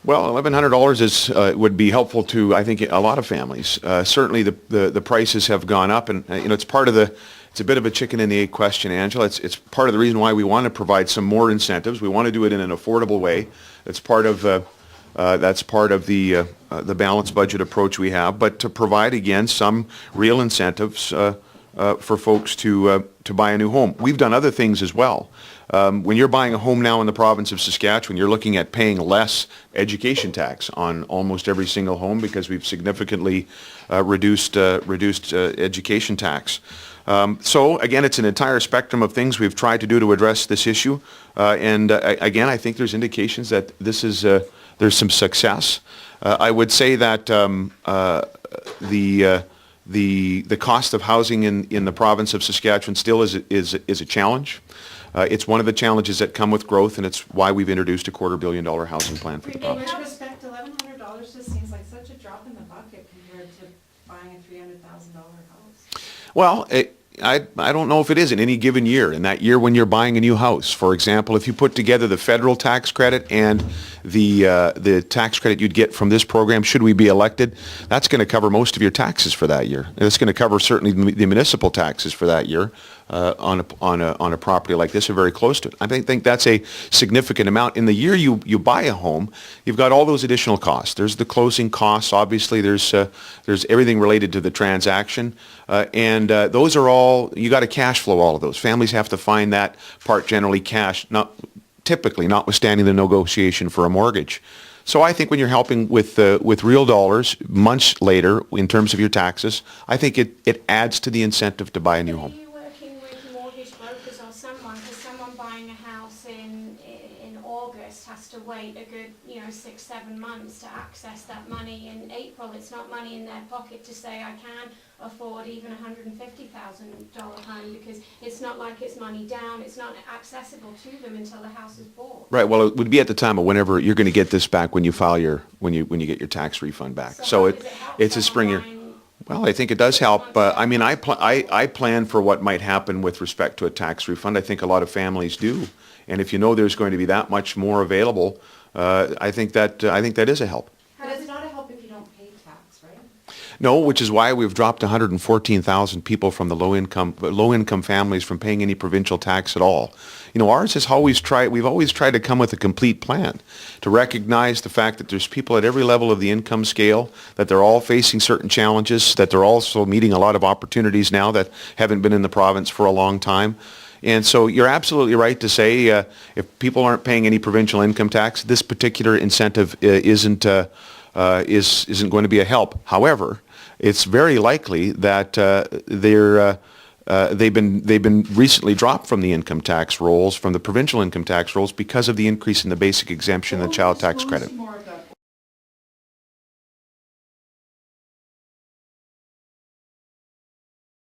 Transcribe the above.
Well, $1,100 is would be helpful to, I think, a lot of families. Certainly, the prices have gone up, and it's part of the. It's a bit of a chicken and the egg question, Angela. It's part of the reason why we want to provide some more incentives. We want to do it in an affordable way. It's part of the balanced budget approach we have, but to provide again some real incentives for folks to buy a new home. We've done other things as well. When you're buying a home now in the province of Saskatchewan, you're looking at paying less education tax on almost every single home because we've significantly reduced education tax. So again, it's an entire spectrum of things we've tried to do to address this issue. Again, I think there's indications that this is there's some success. I would say that the cost of housing in the province of Saskatchewan still is a challenge. It's one of the challenges that come with growth, and it's why we've introduced a $250 million housing plan for the province. In that respect, $1,100 just seems like such a drop in the bucket compared to buying a $300,000 house. Well, I don't know if it is in any given year. In that year when you're buying a new house, for example, if you put together the federal tax credit and the tax credit you'd get from this program, should we be elected, that's going to cover most of your taxes for that year. And it's going to cover certainly the municipal taxes for that year on a property like this, or very close to it. I think that's a significant amount. In the year you buy a home, you've got all those additional costs. There's the closing costs. Obviously, there's everything related to the transaction, and those are all, you got to cash flow all of those. Families have to find that part generally cash, typically, notwithstanding the negotiation for a mortgage. So I think when you're helping with real dollars months later in terms of your taxes, I think it adds to the incentive to buy a new home. Are you working with mortgage brokers or someone? Because someone buying a house in August has to wait a good 6-7 months to access that money in April. It's not money in their pocket to say I can afford even $150,000 home, because it's not like it's money down. It's not accessible to them until the house is bought. Right. Well, it would be at the time of whenever you're going to get this back when you file when you get your tax refund back. So it's a spring year. Well, I think it does help. I mean, I plan for what might happen with respect to a tax refund. I think a lot of families do, and if you know there's going to be that much more available, I think that is a help. But it's not a help if you don't pay tax, right? No, which is why we've dropped 114,000 people from the low-income families from paying any provincial tax at all. Ours has we've always tried to come with a complete plan to recognize the fact that there's people at every level of the income scale, that they're all facing certain challenges, that they're also meeting a lot of opportunities now that haven't been in the province for a long time. And so you're absolutely right to say if people aren't paying any provincial income tax, this particular incentive isn't going to be a help. However, it's very likely that they've been recently dropped from the income tax rolls, from the provincial income tax rolls, because of the increase in the basic exemption and the child tax credit.